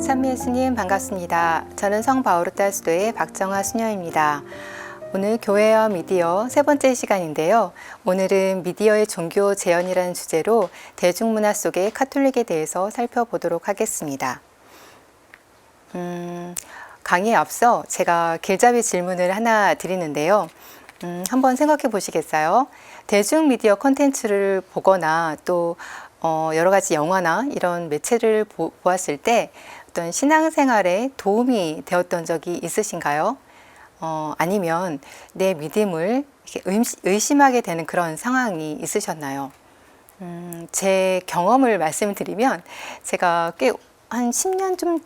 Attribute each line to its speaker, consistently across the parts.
Speaker 1: 찬미 예수님 반갑습니다. 저는 성바오르타 수도의 박정아 수녀입니다. 오늘 교회와 미디어 세 번째 시간인데요. 오늘은 미디어의 종교 재현이라는 주제로 대중문화 속의 카톨릭에 대해서 살펴보도록 하겠습니다. 강의에 앞서 제가 길잡이 질문을 하나 드리는데요. 한번 생각해 보시겠어요? 대중 미디어 콘텐츠를 보거나 또 여러 가지 영화나 이런 매체를 보았을 때 어떤 신앙생활에 도움이 되었던 적이 있으신가요? 아니면 내 믿음을 이렇게 의심하게 되는 그런 상황이 있으셨나요? 제 경험을 말씀드리면 제가 꽤 한 10년 좀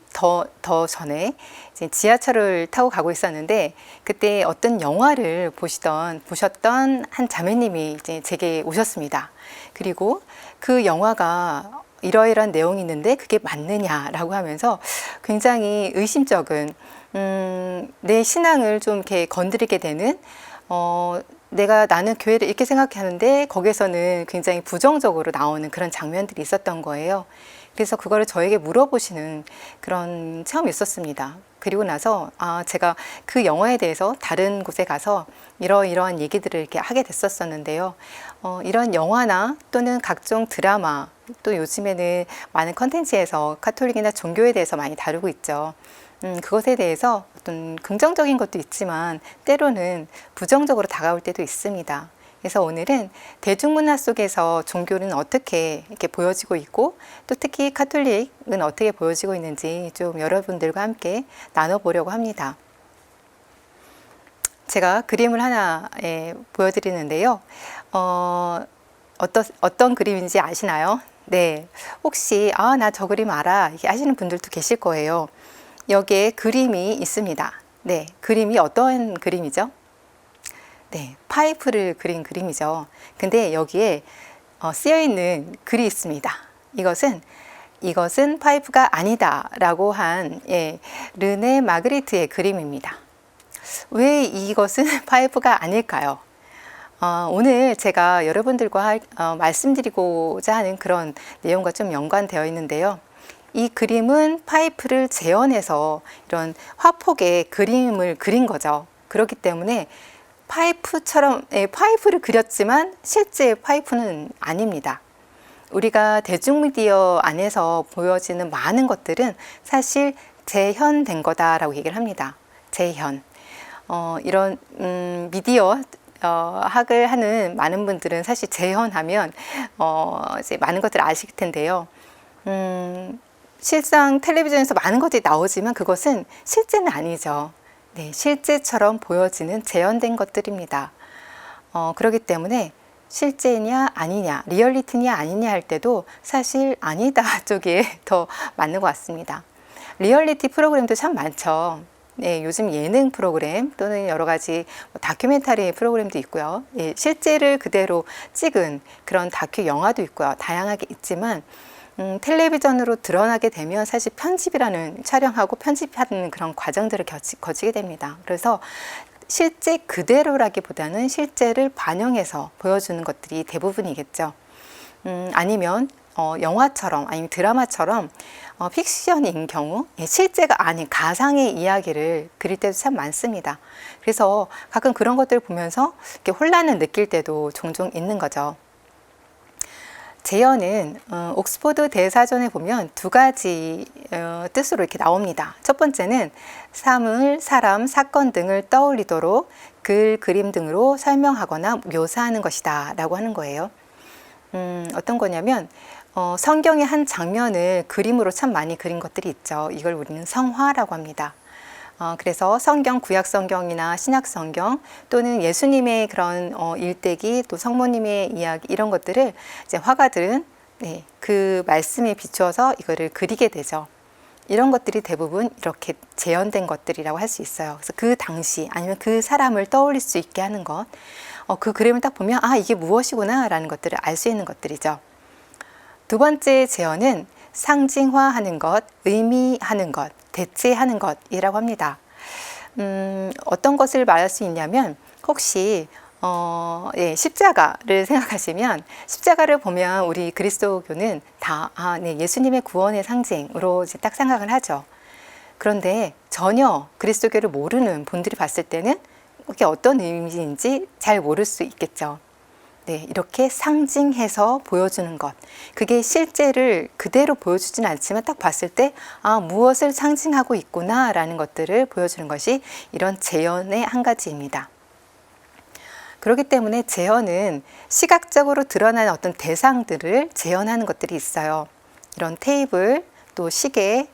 Speaker 1: 더 전에 이제 지하철을 타고 가고 있었는데 그때 어떤 영화를 보셨던 한 자매님이 이제 제게 오셨습니다. 그리고 그 영화가 이러이러한 내용이 있는데 그게 맞느냐라고 하면서 굉장히 의심쩍은 내 신앙을 좀 이렇게 건드리게 되는 나는 교회를 이렇게 생각하는데 거기에서는 굉장히 부정적으로 나오는 그런 장면들이 있었던 거예요. 그래서 그거를 저에게 물어보시는 그런 체험이 있었습니다. 그리고 나서 제가 그 영화에 대해서 다른 곳에 가서 이러이러한 얘기들을 이렇게 하게 됐었는데요. 이런 영화나 또는 각종 드라마, 또 요즘에는 많은 컨텐츠에서 카톨릭이나 종교에 대해서 많이 다루고 있죠. 그것에 대해서 어떤 긍정적인 것도 있지만 때로는 부정적으로 다가올 때도 있습니다. 그래서 오늘은 대중문화 속에서 종교는 어떻게 이렇게 보여지고 있고 또 특히 카톨릭은 어떻게 보여지고 있는지 좀 여러분들과 함께 나눠보려고 합니다. 제가 그림을 하나 보여드리는데요. 어떤 그림인지 아시나요? 네, 혹시 나 저 그림 알아 이렇게 하시는 분들도 계실 거예요. 여기에 그림이 있습니다. 네, 그림이 어떤 그림이죠? 네, 파이프를 그린 그림이죠. 근데 여기에 쓰여 있는 글이 있습니다. 이것은 파이프가 아니다 라고 한 르네 마그리트의 그림입니다. 왜 이것은 파이프가 아닐까요? 오늘 제가 여러분들과 말씀드리고자 하는 그런 내용과 좀 연관되어 있는데요. 이 그림은 파이프를 재현해서 이런 화폭의 그림을 그린 거죠. 그렇기 때문에 파이프를 그렸지만 실제 파이프는 아닙니다. 우리가 대중미디어 안에서 보여지는 많은 것들은 사실 재현된 거다라고 얘기를 합니다. 재현. 이런 미디어 학을 하는 많은 분들은 사실 재현하면 이제 많은 것들을 아실 텐데요. 실상 텔레비전에서 많은 것들이 나오지만 그것은 실제는 아니죠. 네, 실제처럼 보여지는 재현된 것들입니다. 그렇기 때문에 실제냐 아니냐, 리얼리티냐 아니냐 할 때도 사실 아니다 쪽에 더 맞는 것 같습니다. 리얼리티 프로그램도 참 많죠. 네, 요즘 예능 프로그램 또는 여러 가지 다큐멘터리 프로그램도 있고요. 실제를 그대로 찍은 그런 다큐 영화도 있고요. 다양하게 있지만 텔레비전으로 드러나게 되면 사실 촬영하고 편집하는 그런 과정들을 거치게 됩니다. 그래서 실제 그대로라기보다는 실제를 반영해서 보여주는 것들이 대부분이겠죠. 아니면 영화처럼 아니면 드라마처럼 픽션인 경우 실제가 아닌 가상의 이야기를 그릴 때도 참 많습니다. 그래서 가끔 그런 것들을 보면서 이렇게 혼란을 느낄 때도 종종 있는 거죠. 재현은 옥스퍼드 대사전에 보면 두 가지 뜻으로 이렇게 나옵니다. 첫 번째는 사물, 사람, 사건 등을 떠올리도록 글, 그림 등으로 설명하거나 묘사하는 것이다 라고 하는 거예요. 어떤 거냐면 성경의 한 장면을 그림으로 참 많이 그린 것들이 있죠. 이걸 우리는 성화라고 합니다. 그래서 구약 성경이나 신약 성경 또는 예수님의 그런 일대기 또 성모님의 이야기 이런 것들을 이제 화가들은 그 말씀에 비추어서 이거를 그리게 되죠. 이런 것들이 대부분 이렇게 재현된 것들이라고 할 수 있어요. 그래서 그 당시 아니면 그 사람을 떠올릴 수 있게 하는 것, 그 그림을 딱 보면 이게 무엇이구나 라는 것들을 알 수 있는 것들이죠. 두 번째 재현은 상징화하는 것, 의미하는 것, 대체하는 것이라고 합니다. 어떤 것을 말할 수 있냐면 혹시 십자가를 생각하시면 십자가를 보면 우리 그리스도교는 다 예수님의 구원의 상징으로 이제 딱 생각을 하죠. 그런데 전혀 그리스도교를 모르는 분들이 봤을 때는 그게 어떤 의미인지 잘 모를 수 있겠죠. 네, 이렇게 상징해서 보여주는 것. 그게 실제를 그대로 보여주진 않지만 딱 봤을 때, 아, 무엇을 상징하고 있구나 라는 것들을 보여주는 것이 이런 재현의 한 가지입니다. 그렇기 때문에 재현은 시각적으로 드러나는 어떤 대상들을 재현하는 것들이 있어요. 이런 테이블, 또 시계,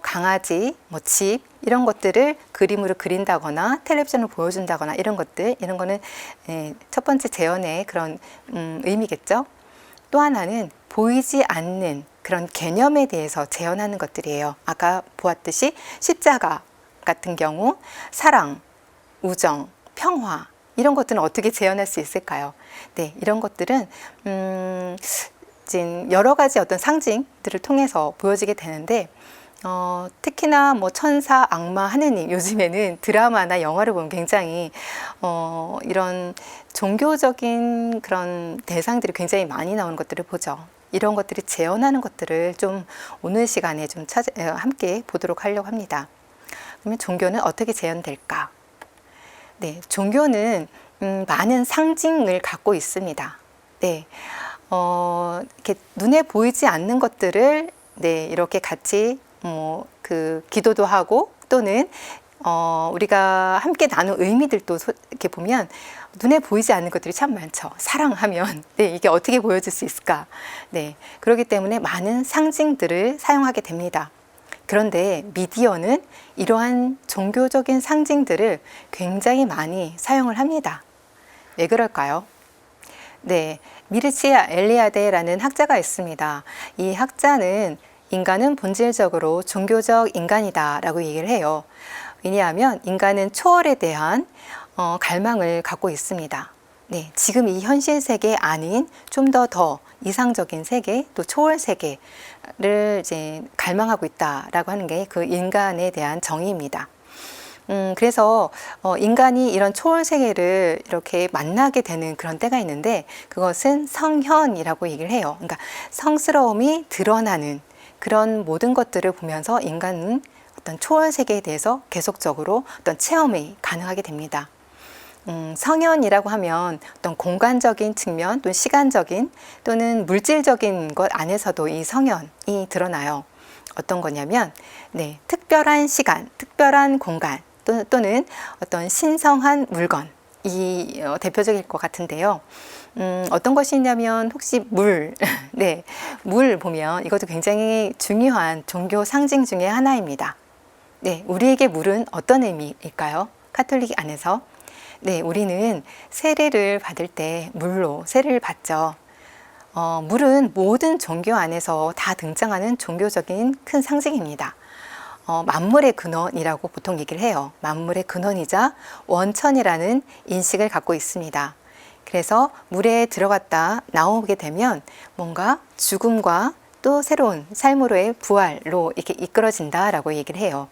Speaker 1: 강아지, 집 이런 것들을 그림으로 그린다거나 텔레비전을 보여준다거나 이런 것들, 이런 거는 첫 번째 재현의 그런 의미겠죠. 또 하나는 보이지 않는 그런 개념에 대해서 재현하는 것들이에요. 아까 보았듯이 십자가 같은 경우 사랑, 우정, 평화 이런 것들은 어떻게 재현할 수 있을까요? 네, 이런 것들은 여러 가지 어떤 상징들을 통해서 보여지게 되는데 특히나 천사, 악마, 하느님 요즘에는 드라마나 영화를 보면 굉장히 이런 종교적인 그런 대상들이 굉장히 많이 나오는 것들을 보죠. 이런 것들이 재현하는 것들을 좀 오늘 시간에 좀 함께 보도록 하려고 합니다. 그러면 종교는 어떻게 재현될까? 네, 종교는 많은 상징을 갖고 있습니다. 네, 이렇게 눈에 보이지 않는 것들을 이렇게 같이 기도도 하고 또는 우리가 함께 나눈 의미들도 이렇게 보면 눈에 보이지 않는 것들이 참 많죠. 사랑하면 이게 어떻게 보여질 수 있을까? 그렇기 때문에 많은 상징들을 사용하게 됩니다. 그런데 미디어는 이러한 종교적인 상징들을 굉장히 많이 사용을 합니다. 왜 그럴까요? 미르치아 엘리아데라는 학자가 있습니다. 이 학자는 인간은 본질적으로 종교적 인간이다 라고 얘기를 해요. 왜냐하면 인간은 초월에 대한 갈망을 갖고 있습니다. 지금 이 현실 세계 아닌 좀 더 이상적인 세계, 또 초월 세계를 이제 갈망하고 있다라고 하는 게 그 인간에 대한 정의입니다. 그래서 인간이 이런 초월 세계를 이렇게 만나게 되는 그런 때가 있는데 그것은 성현이라고 얘기를 해요. 그러니까 성스러움이 드러나는 그런 모든 것들을 보면서 인간은 어떤 초월 세계에 대해서 계속적으로 어떤 체험이 가능하게 됩니다. 성현이라고 하면 어떤 공간적인 측면 또는 시간적인 또는 물질적인 것 안에서도 이 성현이 드러나요. 어떤 거냐면 특별한 시간, 특별한 공간 또는 어떤 신성한 물건 이 대표적일 것 같은데요. 어떤 것이 있냐면 혹시 물, 물 보면 이것도 굉장히 중요한 종교 상징 중에 하나입니다. 우리에게 물은 어떤 의미일까요? 카톨릭 안에서 우리는 세례를 받을 때 물로 세례를 받죠. 물은 모든 종교 안에서 다 등장하는 종교적인 큰 상징입니다. 만물의 근원이라고 보통 얘기를 해요. 만물의 근원이자 원천이라는 인식을 갖고 있습니다. 그래서 물에 들어갔다 나오게 되면 뭔가 죽음과 또 새로운 삶으로의 부활로 이렇게 이끌어진다라고 얘기를 해요.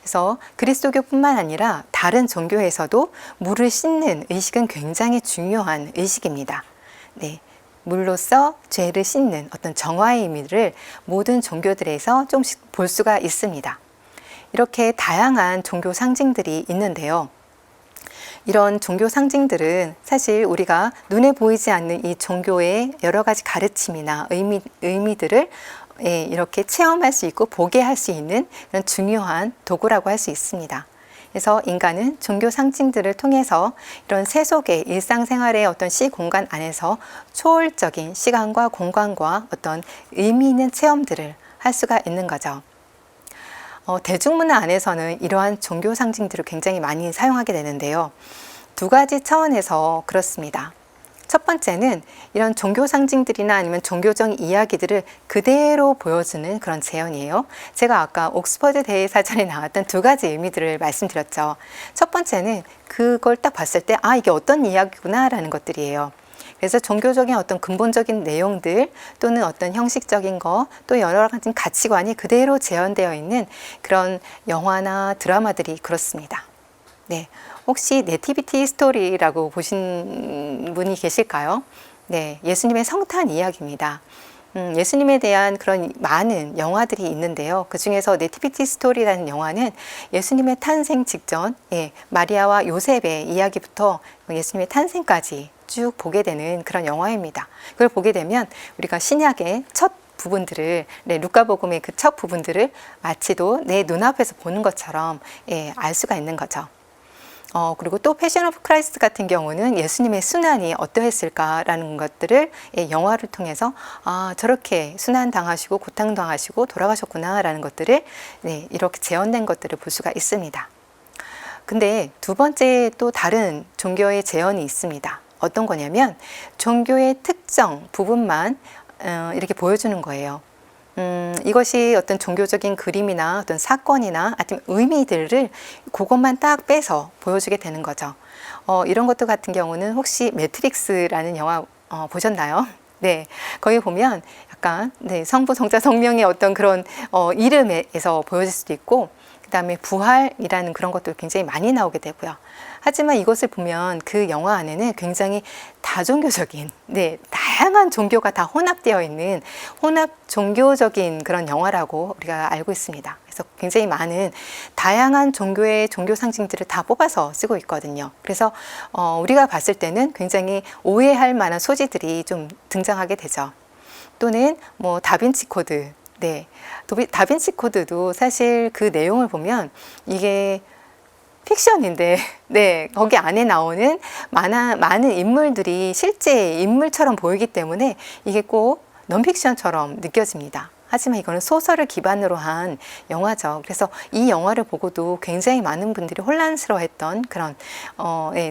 Speaker 1: 그래서 그리스도교뿐만 아니라 다른 종교에서도 물을 씻는 의식은 굉장히 중요한 의식입니다. 물로써 죄를 씻는 어떤 정화의 의미를 모든 종교들에서 조금씩 볼 수가 있습니다. 이렇게 다양한 종교 상징들이 있는데요. 이런 종교 상징들은 사실 우리가 눈에 보이지 않는 이 종교의 여러 가지 가르침이나 의미들을 이렇게 체험할 수 있고 보게 할 수 있는 그런 중요한 도구라고 할 수 있습니다. 그래서 인간은 종교 상징들을 통해서 이런 세속의 일상생활의 어떤 시공간 안에서 초월적인 시간과 공간과 어떤 의미 있는 체험들을 할 수가 있는 거죠. 대중문화 안에서는 이러한 종교 상징들을 굉장히 많이 사용하게 되는데요. 두 가지 차원에서 그렇습니다. 첫 번째는 이런 종교 상징들이나 아니면 종교적 이야기들을 그대로 보여주는 그런 재현이에요. 제가 아까 옥스퍼드 대사전에 나왔던 두 가지 의미들을 말씀드렸죠. 첫 번째는 그걸 딱 봤을 때 이게 어떤 이야기구나 라는 것들이에요. 그래서 종교적인 어떤 근본적인 내용들 또는 어떤 형식적인 거 또 여러 가지 가치관이 그대로 재현되어 있는 그런 영화나 드라마들이 그렇습니다. 혹시 네티비티 스토리라고 보신 분이 계실까요? 예수님의 성탄 이야기입니다. 예수님에 대한 그런 많은 영화들이 있는데요. 그 중에서 네티비티 스토리라는 영화는 예수님의 탄생 직전, 마리아와 요셉의 이야기부터 예수님의 탄생까지 쭉 보게 되는 그런 영화입니다. 그걸 보게 되면 우리가 신약의 첫 부분들을, 루카복음의 그 첫 부분들을 마치도 내 눈앞에서 보는 것처럼 알 수가 있는 거죠. 그리고 또 패션 오브 크라이스트 같은 경우는 예수님의 순환이 어떠했을까라는 것들을 영화를 통해서 저렇게 순환당하시고 고통당하시고 돌아가셨구나라는 것들을 이렇게 재현된 것들을 볼 수가 있습니다. 근데 두 번째 또 다른 종교의 재현이 있습니다. 어떤 거냐면 종교의 특정 부분만 이렇게 보여주는 거예요. 이것이 어떤 종교적인 그림이나 어떤 사건이나 아니면 의미들을 그것만 딱 빼서 보여주게 되는 거죠. 이런 것들 같은 경우는 혹시 매트릭스라는 영화 보셨나요? 네, 거기 보면 약간 성부, 성자, 성령의 어떤 그런 이름에서 보여질 수도 있고, 그 다음에 부활이라는 그런 것도 굉장히 많이 나오게 되고요. 하지만 이것을 보면 그 영화 안에는 굉장히 다종교적인, 다양한 종교가 다 혼합되어 있는 혼합 종교적인 그런 영화라고 우리가 알고 있습니다. 그래서 굉장히 많은 다양한 종교의 종교 상징들을 다 뽑아서 쓰고 있거든요. 그래서 우리가 봤을 때는 굉장히 오해할 만한 소지들이 좀 등장하게 되죠. 또는 뭐 다빈치 코드, 다빈치 코드도 사실 그 내용을 보면 이게 픽션인데, 거기 안에 나오는 많은 인물들이 실제 인물처럼 보이기 때문에 이게 꼭 넌픽션처럼 느껴집니다. 하지만 이거는 소설을 기반으로 한 영화죠. 그래서 이 영화를 보고도 굉장히 많은 분들이 혼란스러워했던 그런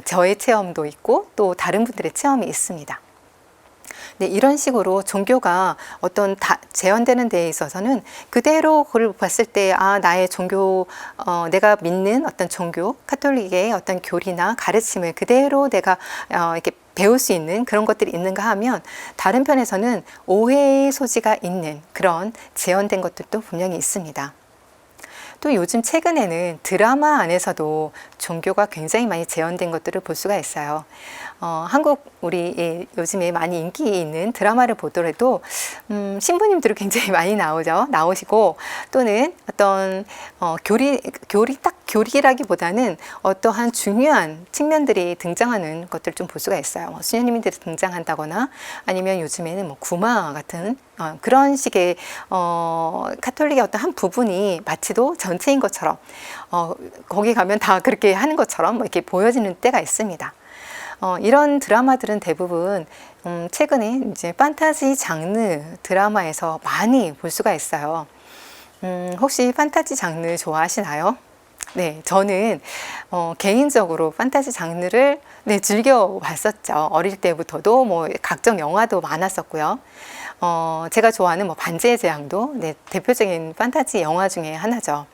Speaker 1: 저의 체험도 있고 또 다른 분들의 체험이 있습니다. 이런 식으로 종교가 어떤 재현되는 데에 있어서는 그대로 그걸 봤을 때 나의 종교, 내가 믿는 어떤 종교, 카톨릭의 어떤 교리나 가르침을 그대로 내가 이렇게 배울 수 있는 그런 것들이 있는가 하면, 다른 편에서는 오해의 소지가 있는 그런 재현된 것들도 분명히 있습니다. 또 요즘 최근에는 드라마 안에서도 종교가 굉장히 많이 재현된 것들을 볼 수가 있어요. 한국 우리 요즘에 많이 인기 있는 드라마를 보더라도 신부님들이 굉장히 많이 나오시고, 또는 어떤 교리라기보다는 어떠한 중요한 측면들이 등장하는 것들 좀 볼 수가 있어요. 수녀님들이 등장한다거나 아니면 요즘에는 뭐 구마 같은 그런 식의 카톨릭의 어떤 한 부분이 마치도 전체인 것처럼 거기 가면 다 그렇게 하는 것처럼 이렇게 보여지는 때가 있습니다. 이런 드라마들은 대부분 최근에 이제 판타지 장르 드라마에서 많이 볼 수가 있어요. 혹시 판타지 장르 좋아하시나요? 네, 저는 개인적으로 판타지 장르를 즐겨 봤었죠. 어릴 때부터도 뭐 각종 영화도 많았었고요. 제가 좋아하는 뭐 반지의 제왕도 대표적인 판타지 영화 중에 하나죠.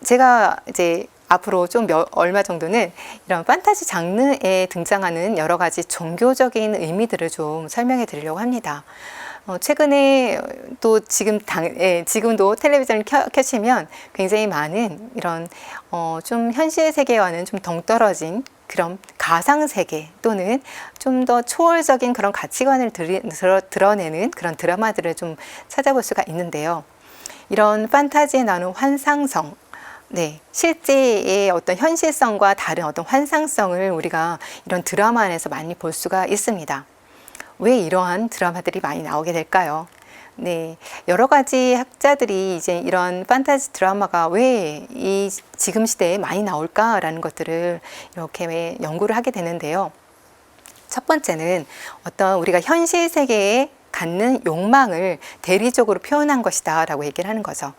Speaker 1: 제가 이제 앞으로 좀 얼마 정도는 이런 판타지 장르에 등장하는 여러 가지 종교적인 의미들을 좀 설명해 드리려고 합니다. 최근에 또 지금도 텔레비전을 켜시면 굉장히 많은 이런 좀 현실 세계와는 좀 동떨어진 그런 가상 세계 또는 좀 더 초월적인 그런 가치관을 드러내는 그런 드라마들을 좀 찾아볼 수가 있는데요. 이런 판타지에 나오는 환상성, 실제의 어떤 현실성과 다른 어떤 환상성을 우리가 이런 드라마 안에서 많이 볼 수가 있습니다. 왜 이러한 드라마들이 많이 나오게 될까요? 여러 가지 학자들이 이제 이런 판타지 드라마가 왜 지금 시대에 많이 나올까라는 것들을 이렇게 연구를 하게 되는데요. 첫 번째는 어떤 우리가 현실 세계에 갖는 욕망을 대리적으로 표현한 것이다 라고 얘기를 하는 거죠.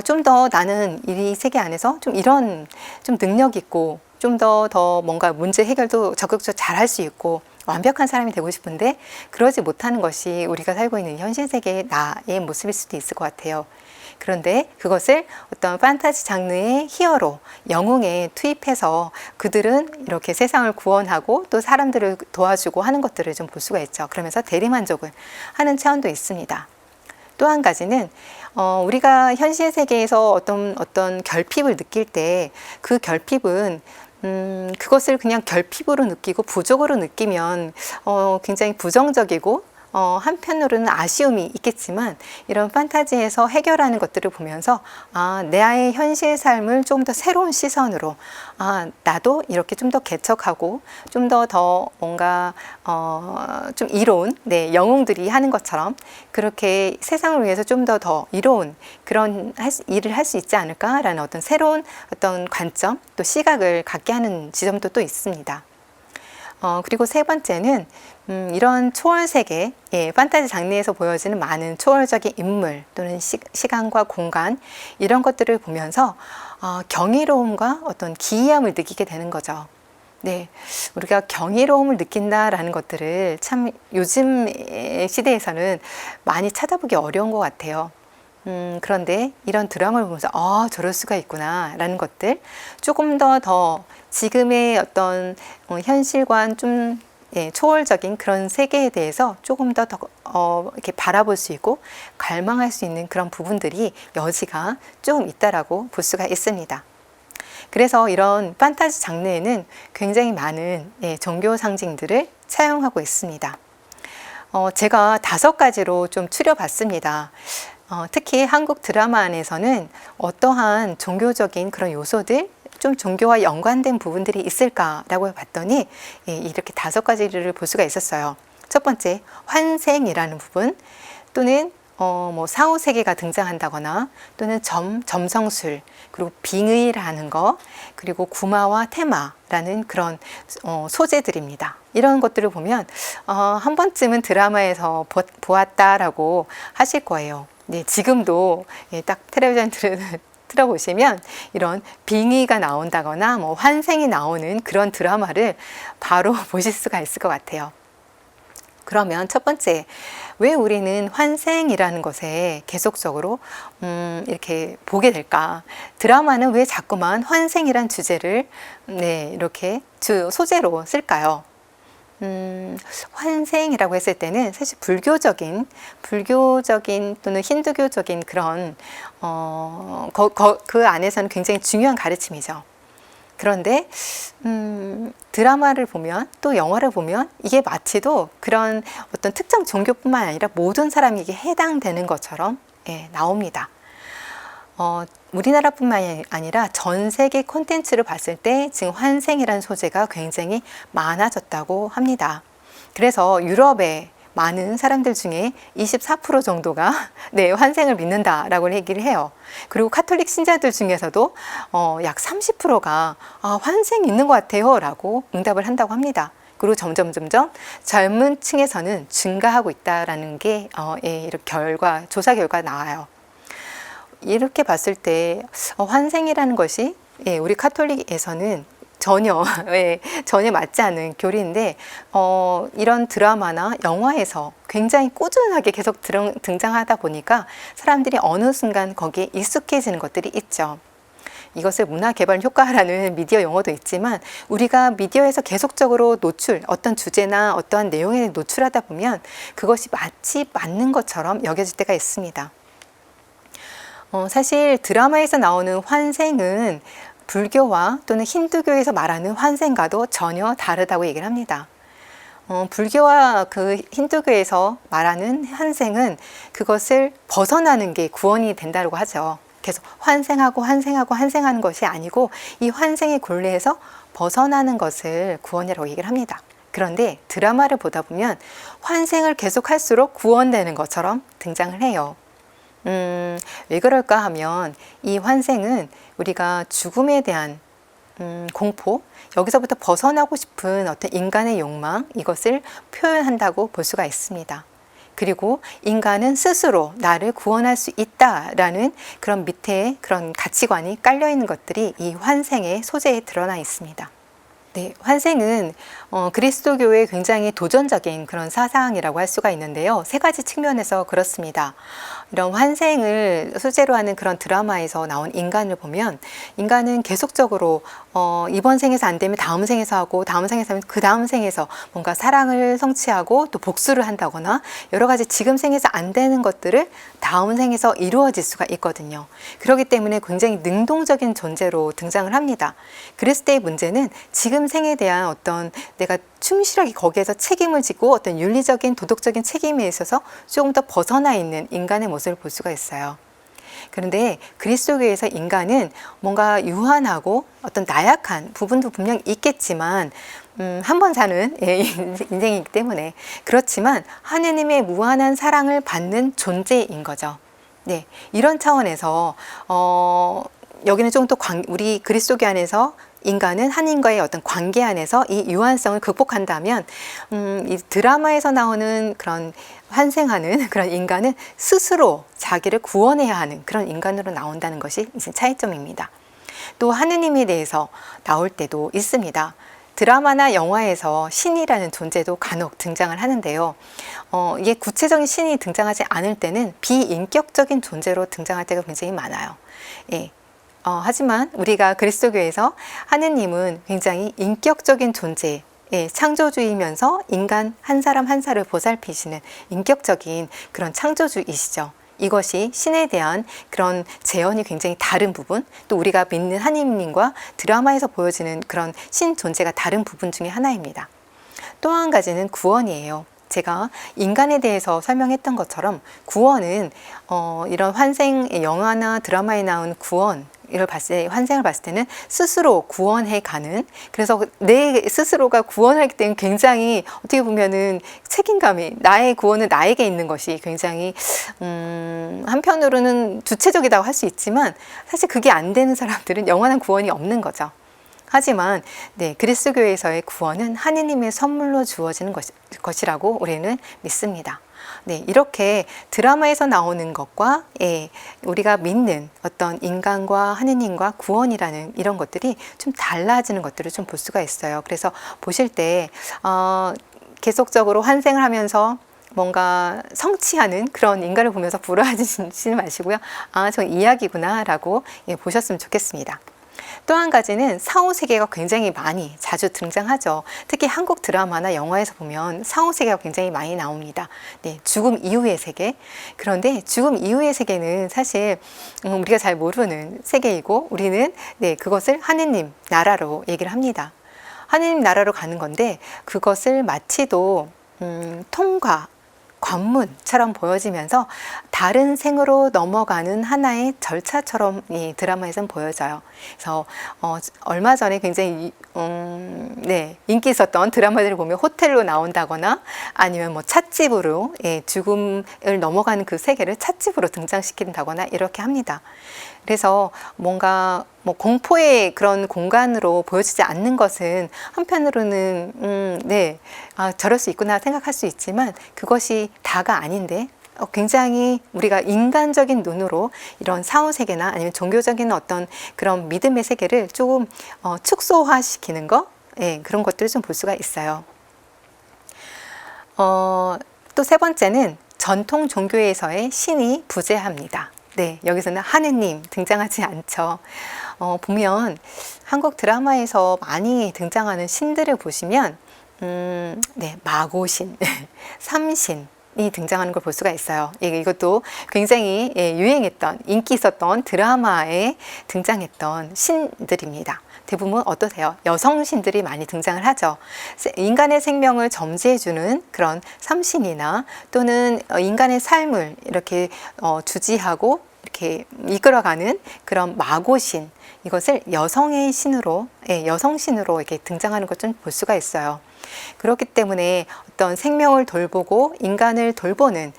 Speaker 1: 좀 더 나는 이 세계 안에서 좀 이런 좀 능력 있고 좀 더 뭔가 문제 해결도 적극적으로 잘 할 수 있고 완벽한 사람이 되고 싶은데 그러지 못하는 것이 우리가 살고 있는 현실 세계의 나의 모습일 수도 있을 것 같아요. 그런데 그것을 어떤 판타지 장르의 히어로, 영웅에 투입해서 그들은 이렇게 세상을 구원하고 또 사람들을 도와주고 하는 것들을 좀 볼 수가 있죠. 그러면서 대리만족을 하는 차원도 있습니다. 또 한 가지는 우리가 현실 세계에서 어떤 결핍을 느낄 때 그 결핍은 그것을 그냥 결핍으로 느끼고 부족으로 느끼면 굉장히 부정적이고 한편으로는 아쉬움이 있겠지만 이런 판타지에서 해결하는 것들을 보면서 나의 현실 삶을 좀 더 새로운 시선으로 나도 이렇게 좀 더 개척하고 좀 더 뭔가 좀 이로운 영웅들이 하는 것처럼 그렇게 세상을 위해서 좀 더 이로운 그런 일을 할 수 있지 않을까라는 어떤 새로운 어떤 관점 또 시각을 갖게 하는 지점도 또 있습니다. 그리고 세 번째는 이런 초월 세계, 판타지 장르에서 보여지는 많은 초월적인 인물 또는 시간과 공간 이런 것들을 보면서 경이로움과 어떤 기이함을 느끼게 되는 거죠. 네, 우리가 경이로움을 느낀다라는 것들을 참 요즘 시대에서는 많이 찾아보기 어려운 것 같아요. 그런데 이런 드라마를 보면서 저럴 수가 있구나 라는 것들 조금 더 지금의 어떤 현실과 좀 초월적인 그런 세계에 대해서 조금 더 이렇게 바라볼 수 있고 갈망할 수 있는 그런 부분들이 여지가 좀 있다라고 볼 수가 있습니다. 그래서 이런 판타지 장르에는 굉장히 많은 종교 상징들을 차용하고 있습니다. 제가 5가지로 좀 추려봤습니다. 특히 한국 드라마 안에서는 어떠한 종교적인 그런 요소들, 좀 종교와 연관된 부분들이 있을까라고 봤더니 이렇게 5가지를 볼 수가 있었어요. 첫 번째, 환생이라는 부분, 또는 사후세계가 등장한다거나, 또는 점성술, 그리고 빙의라는 거, 그리고 구마와 테마라는 그런 소재들입니다. 이런 것들을 보면 한 번쯤은 드라마에서 보았다라고 하실 거예요. 네, 지금도 딱 텔레비전 틀어보시면 이런 빙의가 나온다거나 환생이 나오는 그런 드라마를 바로 보실 수가 있을 것 같아요. 그러면 첫 번째, 왜 우리는 환생이라는 것에 계속적으로 이렇게 보게 될까? 드라마는 왜 자꾸만 환생이란 주제를 이렇게 소재로 쓸까요? 환생이라고 했을 때는 사실 불교적인 또는 힌두교적인 그런 그 안에서는 굉장히 중요한 가르침이죠. 그런데 드라마를 보면 또 영화를 보면 이게 마치도 그런 어떤 특정 종교뿐만 아니라 모든 사람에게 해당되는 것처럼 나옵니다. 우리나라뿐만 아니라 전 세계 콘텐츠를 봤을 때 지금 환생이라는 소재가 굉장히 많아졌다고 합니다. 그래서 유럽의 많은 사람들 중에 24% 정도가 환생을 믿는다라고 얘기를 해요. 그리고 카톨릭 신자들 중에서도 약 30%가 환생이 있는 것 같아요 라고 응답을 한다고 합니다. 그리고 점점 젊은 층에서는 증가하고 있다라는 게 이렇게 조사 결과 나와요. 이렇게 봤을 때 환생이라는 것이 우리 카톨릭에서는 전혀 맞지 않은 교리인데 이런 드라마나 영화에서 굉장히 꾸준하게 계속 등장하다 보니까 사람들이 어느 순간 거기에 익숙해지는 것들이 있죠. 이것을 문화개발 효과라는 미디어 용어도 있지만 우리가 미디어에서 계속적으로 어떤 주제나 어떠한 내용에 노출하다 보면 그것이 마치 맞는 것처럼 여겨질 때가 있습니다. 사실 드라마에서 나오는 환생은 불교와 또는 힌두교에서 말하는 환생과도 전혀 다르다고 얘기를 합니다. 불교와 그 힌두교에서 말하는 환생은 그것을 벗어나는 게 구원이 된다고 하죠. 계속 환생하는 것이 아니고 이 환생의 곤례에서 벗어나는 것을 구원이라고 얘기를 합니다. 그런데 드라마를 보다 보면 환생을 계속할수록 구원되는 것처럼 등장을 해요. 왜 그럴까 하면 이 환생은 우리가 죽음에 대한 공포, 여기서부터 벗어나고 싶은 어떤 인간의 욕망, 이것을 표현한다고 볼 수가 있습니다. 그리고 인간은 스스로 나를 구원할 수 있다라는 그런 밑에 그런 가치관이 깔려 있는 것들이 이 환생의 소재에 드러나 있습니다. 네, 환생은 그리스도교의 굉장히 도전적인 그런 사상이라고 할 수가 있는데요. 3가지 측면에서 그렇습니다. 이런 환생을 소재로 하는 그런 드라마에서 나온 인간을 보면 인간은 계속적으로 이번 생에서 안 되면 다음 생에서 하고 다음 생에서 하면 그 다음 생에서 뭔가 사랑을 성취하고 또 복수를 한다거나 여러 가지 지금 생에서 안 되는 것들을 다음 생에서 이루어질 수가 있거든요. 그렇기 때문에 굉장히 능동적인 존재로 등장을 합니다. 그랬을 때의 문제는 지금 생에 대한 어떤 내가 충실하게 거기에서 책임을 지고 어떤 윤리적인 도덕적인 책임에 있어서 조금 더 벗어나 있는 인간의 모습을 볼 수가 있어요. 그런데 그리스도교에서 인간은 뭔가 유한하고 어떤 나약한 부분도 분명 있겠지만 한 번 사는 인생이기 때문에 그렇지만 하느님의 무한한 사랑을 받는 존재인 거죠. 네, 이런 차원에서 여기는 좀 더 우리 그리스도교 안에서 인간은 하나님과의 어떤 관계 안에서 이 유한성을 극복한다면 이 드라마에서 나오는 그런 환생하는 그런 인간은 스스로 자기를 구원해야 하는 그런 인간으로 나온다는 것이 이제 차이점입니다. 또 하느님에 대해서 나올 때도 있습니다. 드라마나 영화에서 신이라는 존재도 간혹 등장을 하는데요. 이게 구체적인 신이 등장하지 않을 때는 비인격적인 존재로 등장할 때가 굉장히 많아요. 예. 하지만 우리가 그리스도교에서 하느님은 굉장히 인격적인 존재, 창조주이면서 인간 한 사람 한 사람을 보살피시는 인격적인 그런 창조주이시죠. 이것이 신에 대한 그런 재현이 굉장히 다른 부분, 또 우리가 믿는 하느님과 드라마에서 보여지는 그런 신 존재가 다른 부분 중에 하나입니다. 또 한 가지는 구원이에요. 제가 인간에 대해서 설명했던 것처럼 구원은 이런 환생 영화나 드라마에 나온 구원 이를 봤을 때, 환생을 봤을 때는 스스로 구원해 가는, 그래서 내 스스로가 구원하기 때문에 굉장히 어떻게 보면은 책임감이, 나의 구원은 나에게 있는 것이 굉장히 한편으로는 주체적이라고 할 수 있지만 사실 그게 안 되는 사람들은 영원한 구원이 없는 거죠. 하지만 그리스도교에서의 구원은 하느님의 선물로 주어지는 것이라고 우리는 믿습니다. 이렇게 드라마에서 나오는 것과 우리가 믿는 어떤 인간과 하느님과 구원이라는 이런 것들이 좀 달라지는 것들을 좀 볼 수가 있어요. 그래서 보실 때 계속적으로 환생을 하면서 뭔가 성취하는 그런 인간을 보면서 부러워하지 마시고요. 저 이야기구나 라고 보셨으면 좋겠습니다. 또 한 가지는 사후세계가 굉장히 많이 자주 등장하죠. 특히 한국 드라마나 영화에서 보면 사후세계가 굉장히 많이 나옵니다. 죽음 이후의 세계. 그런데 죽음 이후의 세계는 사실 우리가 잘 모르는 세계이고 우리는 그것을 하느님 나라로 얘기를 합니다. 하느님 나라로 가는 건데 그것을 마치도 통과 관문처럼 보여지면서 다른 생으로 넘어가는 하나의 절차처럼 이 드라마에서는 보여져요. 그래서 얼마 전에 굉장히 인기 있었던 드라마들을 보면 호텔로 나온다거나 아니면 뭐 찻집으로 죽음을 넘어가는 그 세계를 찻집으로 등장시킨다거나 이렇게 합니다. 그래서 뭔가 공포의 그런 공간으로 보여지지 않는 것은 한편으로는 저럴 수 있구나 생각할 수 있지만 그것이 다가 아닌데 굉장히 우리가 인간적인 눈으로 이런 사후세계나 아니면 종교적인 어떤 그런 믿음의 세계를 조금 축소화시키는 것, 그런 것들을 좀 볼 수가 있어요. 또 세 번째는 전통 종교에서의 신이 부재합니다. 여기서는 하느님 등장하지 않죠. 보면 한국 드라마에서 많이 등장하는 신들을 보시면 마고신, 삼신 이 등장하는 걸 볼 수가 있어요. 이것도 굉장히 유행했던 인기 있었던 드라마에 등장했던 신들입니다. 대부분 어떠세요? 여성 신들이 많이 등장을 하죠. 인간의 생명을 점지해주는 그런 삼신이나 또는 인간의 삶을 이렇게 주지하고 이렇게 이끌어가는 그런 마고신, 이것을 여성의 신으로, 여성신으로 이렇게 등장하는 걸 좀 볼 수가 있어요. 그렇기 때문에 어떤 생명을 돌보고 인간을 돌보는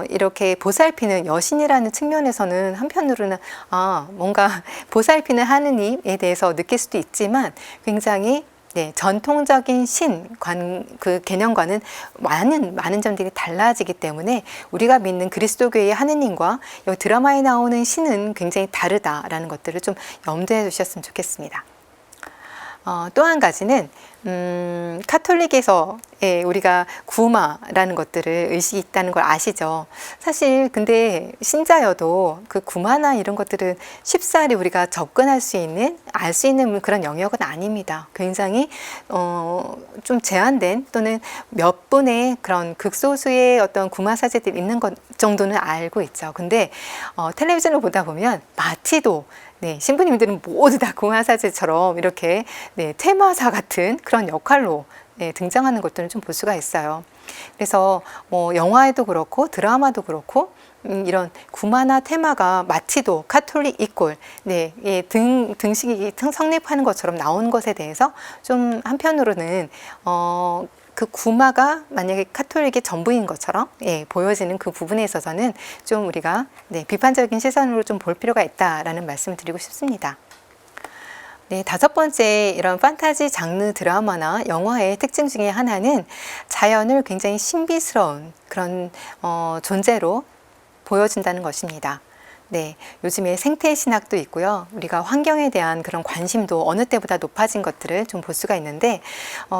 Speaker 1: 이렇게 보살피는 여신이라는 측면에서는 한편으로는 뭔가 보살피는 하느님에 대해서 느낄 수도 있지만 굉장히 전통적인 그 개념과는 많은 점들이 달라지기 때문에 우리가 믿는 그리스도교의 하느님과 여기 드라마에 나오는 신은 굉장히 다르다라는 것들을 좀 염두해 두셨으면 좋겠습니다. 또 한 가지는 카톨릭에서 우리가 구마라는 것들을 의식이 있다는 걸 아시죠? 사실 근데 신자여도 그 구마나 이런 것들은 쉽사리 우리가 접근할 수 있는, 알 수 있는 그런 영역은 아닙니다. 굉장히 좀 제한된 또는 몇 분의 그런 극소수의 어떤 구마 사제들이 있는 것 정도는 알고 있죠. 근데 텔레비전을 보다 보면 마치도 신부님들은 모두 다 구마사제처럼 이렇게 테마사 같은 그런 역할로 등장하는 것들을 좀 볼 수가 있어요. 그래서 뭐 영화에도 그렇고 드라마도 그렇고 이런 구마나 테마가 마치도 카톨릭 이꼴 등식이 성립하는 것처럼 나온 것에 대해서 좀 한편으로는 그 구마가 만약에 카톨릭의 전부인 것처럼 보여지는 그 부분에 있어서는 좀 우리가 비판적인 시선으로 좀 볼 필요가 있다라는 말씀을 드리고 싶습니다. 다섯 번째, 이런 판타지 장르 드라마나 영화의 특징 중에 하나는 자연을 굉장히 신비스러운 그런 존재로 보여준다는 것입니다. 요즘에 생태신학도 있고요. 우리가 환경에 대한 그런 관심도 어느 때보다 높아진 것들을 좀 볼 수가 있는데,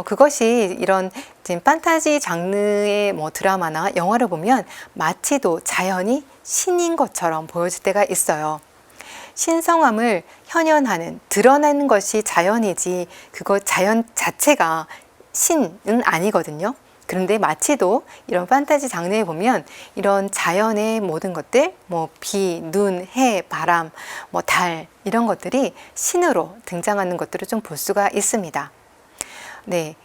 Speaker 1: 그것이 이런 지금 판타지 장르의 뭐 드라마나 영화를 보면 마치도 자연이 신인 것처럼 보여질 때가 있어요. 신성함을 현현하는, 드러내는 것이 자연이지 그거 자연 자체가 신은 아니거든요. 그런데 마치도 이런 판타지 장르에 보면 이런 자연의 모든 것들, 뭐 비, 눈, 해, 바람, 뭐 달 이런 것들이 신으로 등장하는 것들을 좀 볼 수가 있습니다.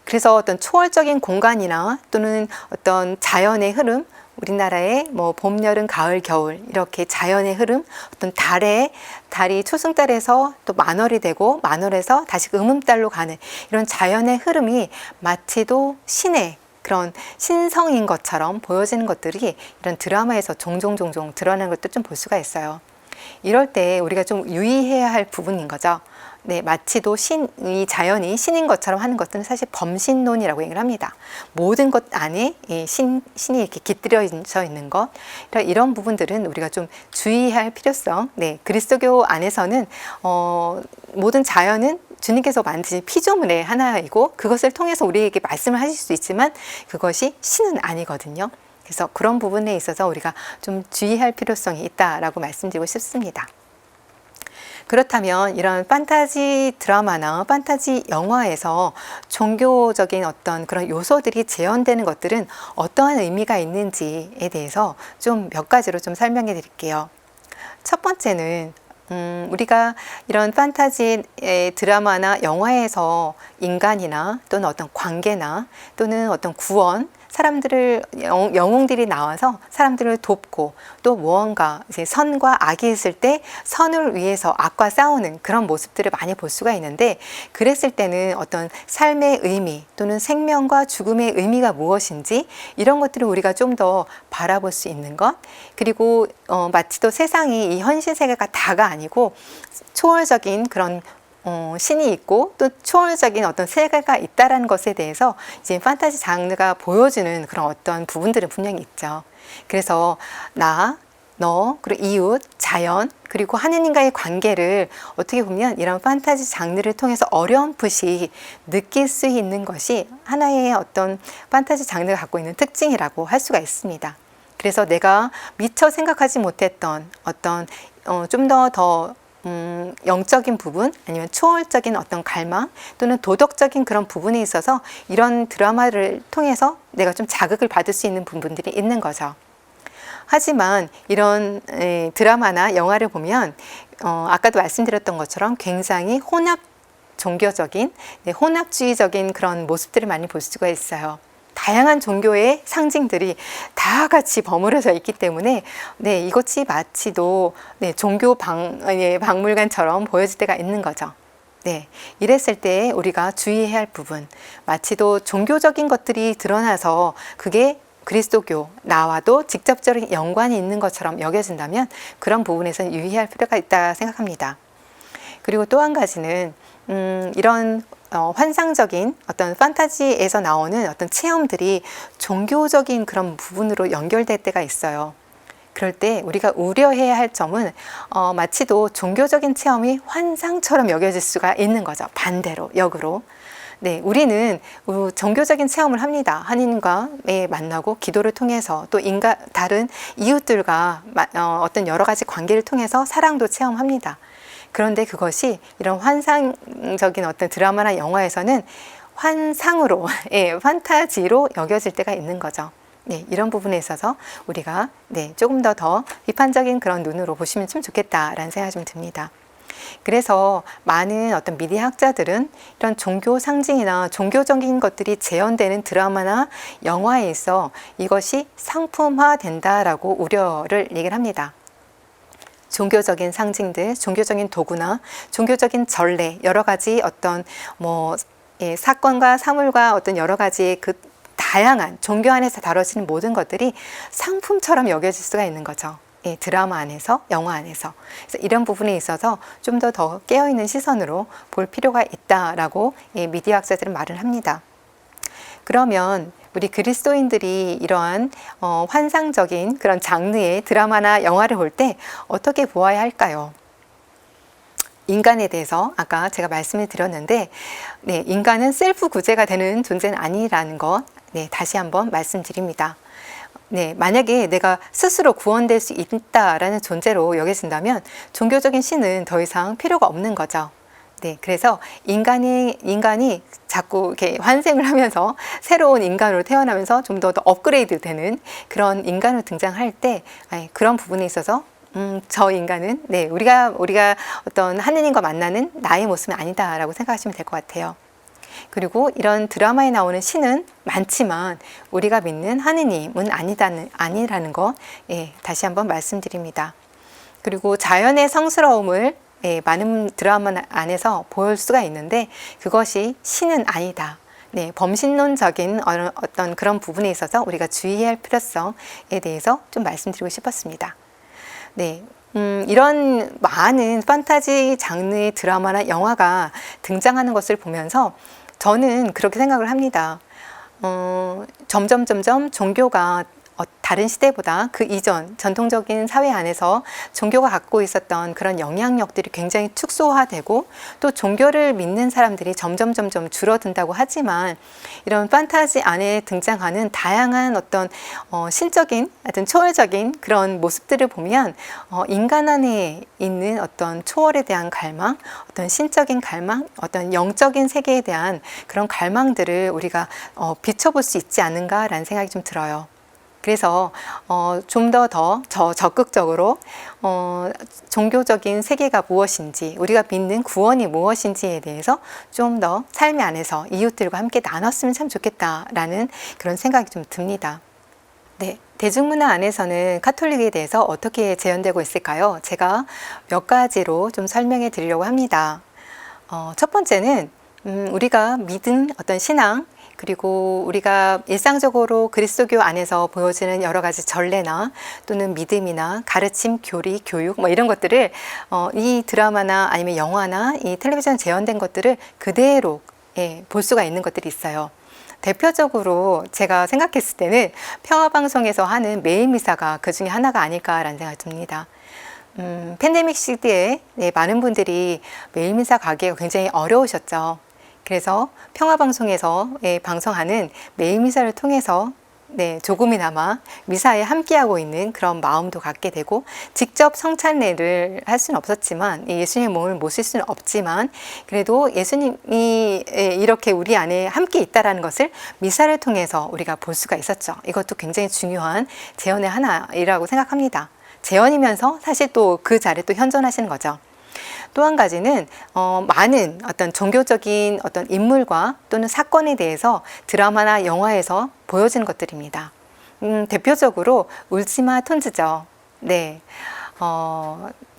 Speaker 1: 그래서 어떤 초월적인 공간이나 또는 어떤 자연의 흐름, 우리나라의 뭐 봄, 여름, 가을, 겨울 이렇게 자연의 흐름, 어떤 달이 초승달에서 또 만월이 되고 만월에서 다시 음음달로 가는 이런 자연의 흐름이 마치도 신의 그런 신성인 것처럼 보여지는 것들이 이런 드라마에서 종종 드러나는 것도 좀 볼 수가 있어요. 이럴 때 우리가 좀 유의해야 할 부분인 거죠. 마치도 이 자연이 신인 것처럼 하는 것들은 사실 범신론이라고 얘기를 합니다. 모든 것 안에 신이 이렇게 깃들여져 있는 것, 이런 부분들은 우리가 좀 주의할 필요성. 그리스도교 안에서는 모든 자연은 주님께서 만드신 피조물의 하나이고 그것을 통해서 우리에게 말씀을 하실 수 있지만 그것이 신은 아니거든요. 그래서 그런 부분에 있어서 우리가 좀 주의할 필요성이 있다라고 말씀드리고 싶습니다. 그렇다면 이런 판타지 드라마나 판타지 영화에서 종교적인 어떤 그런 요소들이 재현되는 것들은 어떠한 의미가 있는지에 대해서 좀 몇 가지로 좀 설명해 드릴게요. 첫 번째는 우리가 이런 판타지 드라마나 영화에서 인간이나 또는 어떤 관계나 또는 어떤 구원, 사람들을 영웅들이 나와서 사람들을 돕고 또 무언가 이제 선과 악이 있을 때 선을 위해서 악과 싸우는 그런 모습들을 많이 볼 수가 있는데, 그랬을 때는 어떤 삶의 의미 또는 생명과 죽음의 의미가 무엇인지 이런 것들을 우리가 좀 더 바라볼 수 있는 것, 그리고 마치도 세상이 이 현실 세계가 다가 아니고 초월적인 그런 신이 있고 또 초월적인 어떤 세계가 있다라는 것에 대해서 이제 판타지 장르가 보여주는 그런 어떤 부분들은 분명히 있죠. 그래서 너, 그리고 이웃, 자연, 그리고 하느님과의 관계를 어떻게 보면 이런 판타지 장르를 통해서 어렴풋이 느낄 수 있는 것이 하나의 어떤 판타지 장르가 갖고 있는 특징이라고 할 수가 있습니다. 그래서 내가 미처 생각하지 못했던 어떤 좀 더 영적인 부분, 아니면 초월적인 어떤 갈망 또는 도덕적인 그런 부분에 있어서 이런 드라마를 통해서 내가 좀 자극을 받을 수 있는 부분들이 있는 거죠. 하지만 이런 드라마나 영화를 보면 아까도 말씀드렸던 것처럼 굉장히 종교적인, 혼합주의적인 그런 모습들을 많이 볼 수가 있어요. 다양한 종교의 상징들이 다 같이 버무려져 있기 때문에 이것이 마치도 종교 박물관처럼 보여질 때가 있는 거죠. 이랬을 때 우리가 주의해야 할 부분, 마치도 종교적인 것들이 드러나서 그게 그리스도교 나와도 직접적인 연관이 있는 것처럼 여겨진다면 그런 부분에서는 유의할 필요가 있다 생각합니다. 그리고 또 한 가지는 이런 환상적인 어떤 판타지에서 나오는 어떤 체험들이 종교적인 그런 부분으로 연결될 때가 있어요. 그럴 때 우리가 우려해야 할 점은 마치도 종교적인 체험이 환상처럼 여겨질 수가 있는 거죠. 반대로, 역으로. 네, 우리는 종교적인 체험을 합니다. 하나님과 만나고 기도를 통해서 또 다른 이웃들과 어떤 여러 가지 관계를 통해서 사랑도 체험합니다. 그런데 그것이 이런 환상적인 어떤 드라마나 영화에서는 환상으로, 판타지로 여겨질 때가 있는 거죠. 네, 이런 부분에 있어서 우리가 조금 더 비판적인 그런 눈으로 보시면 좀 좋겠다라는 생각이 좀 듭니다. 그래서 많은 어떤 미디어 학자들은 이런 종교 상징이나 종교적인 것들이 재현되는 드라마나 영화에 있어 이것이 상품화 된다라고 우려를 얘기를 합니다. 종교적인 상징들, 종교적인 도구나 종교적인 전례, 여러 가지 어떤 사건과 사물과 어떤 여러 가지의 그 다양한 종교 안에서 다뤄지는 모든 것들이 상품처럼 여겨질 수가 있는 거죠. 드라마 안에서, 영화 안에서. 그래서 이런 부분에 있어서 좀 더 깨어있는 시선으로 볼 필요가 있다라고 미디어 학자들은 말을 합니다. 그러면 우리 그리스도인들이 이러한 환상적인 그런 장르의 드라마나 영화를 볼 때 어떻게 보아야 할까요? 인간에 대해서 아까 제가 말씀을 드렸는데 인간은 셀프 구제가 되는 존재는 아니라는 것 다시 한번 말씀드립니다. 만약에 내가 스스로 구원될 수 있다라는 존재로 여겨진다면 종교적인 신은 더 이상 필요가 없는 거죠. 그래서 인간이 자꾸 이렇게 환생을 하면서 새로운 인간으로 태어나면서 좀 더 업그레이드 되는 그런 인간으로 등장할 때 그런 부분에 있어서 저 인간은 우리가 어떤 하느님과 만나는 나의 모습은 아니다라고 생각하시면 될 것 같아요. 그리고 이런 드라마에 나오는 신은 많지만 우리가 믿는 하느님은 아니라는 것 다시 한번 말씀드립니다. 그리고 자연의 성스러움을 많은 드라마 안에서 볼 수가 있는데 그것이 신은 아니다. 범신론적인 어떤 그런 부분에 있어서 우리가 주의해야 할 필요성에 대해서 좀 말씀드리고 싶었습니다. 이런 많은 판타지 장르의 드라마나 영화가 등장하는 것을 보면서 저는 그렇게 생각을 합니다. 점점 종교가 다른 시대보다 그 이전 전통적인 사회 안에서 종교가 갖고 있었던 그런 영향력들이 굉장히 축소화되고 또 종교를 믿는 사람들이 점점 줄어든다고 하지만 이런 판타지 안에 등장하는 다양한 어떤 신적인 하여튼 초월적인 그런 모습들을 보면 인간 안에 있는 어떤 초월에 대한 갈망, 어떤 신적인 갈망, 어떤 영적인 세계에 대한 그런 갈망들을 우리가 비춰볼 수 있지 않은가라는 생각이 좀 들어요. 그래서 좀 더 적극적으로 종교적인 세계가 무엇인지 우리가 믿는 구원이 무엇인지에 대해서 좀 더 삶의 안에서 이웃들과 함께 나눴으면 참 좋겠다라는 그런 생각이 좀 듭니다. 대중문화 안에서는 카톨릭에 대해서 어떻게 재현되고 있을까요? 제가 몇 가지로 좀 설명해 드리려고 합니다. 첫 번째는 우리가 믿은 어떤 신앙 그리고 우리가 일상적으로 그리스도교 안에서 보여지는 여러 가지 전례나 또는 믿음이나 가르침, 교리, 교육 이런 것들을 이 드라마나 아니면 영화나 이 텔레비전 재현된 것들을 그대로 볼 수가 있는 것들이 있어요. 대표적으로 제가 생각했을 때는 평화방송에서 하는 매일 미사가 그 중에 하나가 아닐까라는 생각이 듭니다. 팬데믹 시기에 많은 분들이 매일 미사 가기가 굉장히 어려우셨죠. 그래서 평화방송에서 방송하는 매일 미사를 통해서 조금이나마 미사에 함께하고 있는 그런 마음도 갖게 되고 직접 성찬례를 할 수는 없었지만 예수님의 몸을 모실 수는 없지만 그래도 예수님이 이렇게 우리 안에 함께 있다라는 것을 미사를 통해서 우리가 볼 수가 있었죠. 이것도 굉장히 중요한 재현의 하나이라고 생각합니다. 재현이면서 사실 또 그 자리에 또 현존하시는 거죠. 또 한 가지는 많은 어떤 종교적인 어떤 인물과 또는 사건에 대해서 드라마나 영화에서 보여지는 것들입니다. 대표적으로 울지마 톤즈죠.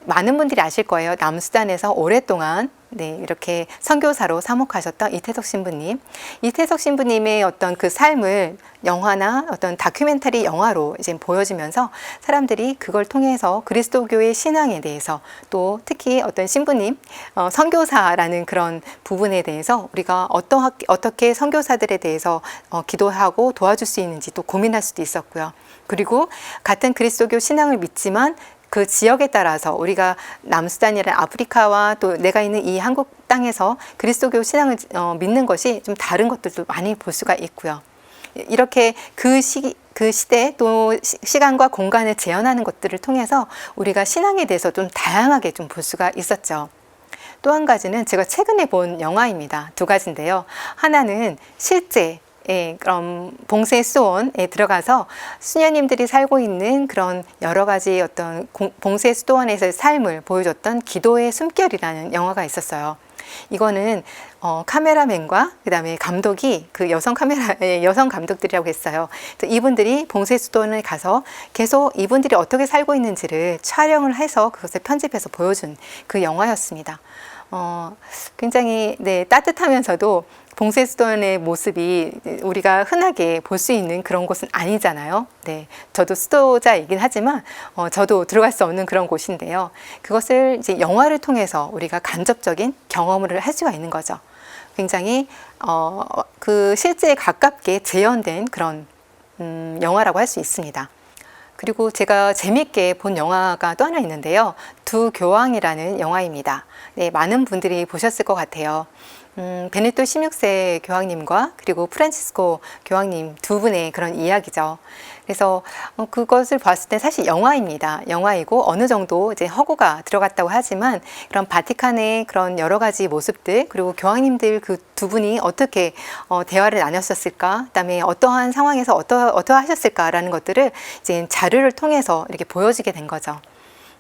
Speaker 1: 많은 분들이 아실 거예요. 남수단에서 오랫동안 네, 이렇게 선교사로 사목하셨던 이태석 신부님. 이태석 신부님의 어떤 그 삶을 영화나 어떤 다큐멘터리 영화로 이제 보여지면서 사람들이 그걸 통해서 그리스도교의 신앙에 대해서 또 특히 어떤 신부님, 선교사라는 그런 부분에 대해서 우리가 어떻게 선교사들에 대해서 기도하고 도와줄 수 있는지 또 고민할 수도 있었고요. 그리고 같은 그리스도교 신앙을 믿지만 그 지역에 따라서 우리가 남수단이나 아프리카와 또 내가 있는 이 한국 땅에서 그리스도교 신앙을 믿는 것이 좀 다른 것들도 많이 볼 수가 있고요. 이렇게 그 시대 또 시간과 공간을 재현하는 것들을 통해서 우리가 신앙에 대해서 좀 다양하게 좀 볼 수가 있었죠. 또 한 가지는 제가 최근에 본 영화입니다. 두 가지인데요. 하나는 실제 그럼 봉쇄 수도원에 들어가서 수녀님들이 살고 있는 그런 여러 가지 어떤 봉쇄 수도원에서의 삶을 보여줬던 기도의 숨결이라는 영화가 있었어요. 이거는 카메라맨과 그다음에 감독이 그 여성 감독들이라고 했어요. 이분들이 봉쇄 수도원에 가서 계속 이분들이 어떻게 살고 있는지를 촬영을 해서 그것을 편집해서 보여준 그 영화였습니다. 굉장히 따뜻하면서도 봉쇄 수도원의 모습이 우리가 흔하게 볼 수 있는 그런 곳은 아니잖아요. 네, 저도 수도자이긴 하지만 저도 들어갈 수 없는 그런 곳인데요. 그것을 이제 영화를 통해서 우리가 간접적인 경험을 할 수가 있는 거죠. 굉장히 그 실제에 가깝게 재현된 그런 영화라고 할 수 있습니다. 그리고 제가 재밌게 본 영화가 또 하나 있는데요. 두 교황이라는 영화입니다. 네, 많은 분들이 보셨을 것 같아요. 베네토 16세 교황님과 그리고 프란치스코 교황님 두 분의 그런 이야기죠. 그래서 그것을 봤을 때 사실 영화입니다. 영화이고 어느 정도 이제 허구가 들어갔다고 하지만 그런 바티칸의 그런 여러 가지 모습들 그리고 교황님들 그 두 분이 어떻게 대화를 나눴었을까, 그다음에 어떠한 상황에서 어떠하셨을까라는 것들을 이제 자료를 통해서 이렇게 보여지게 된 거죠.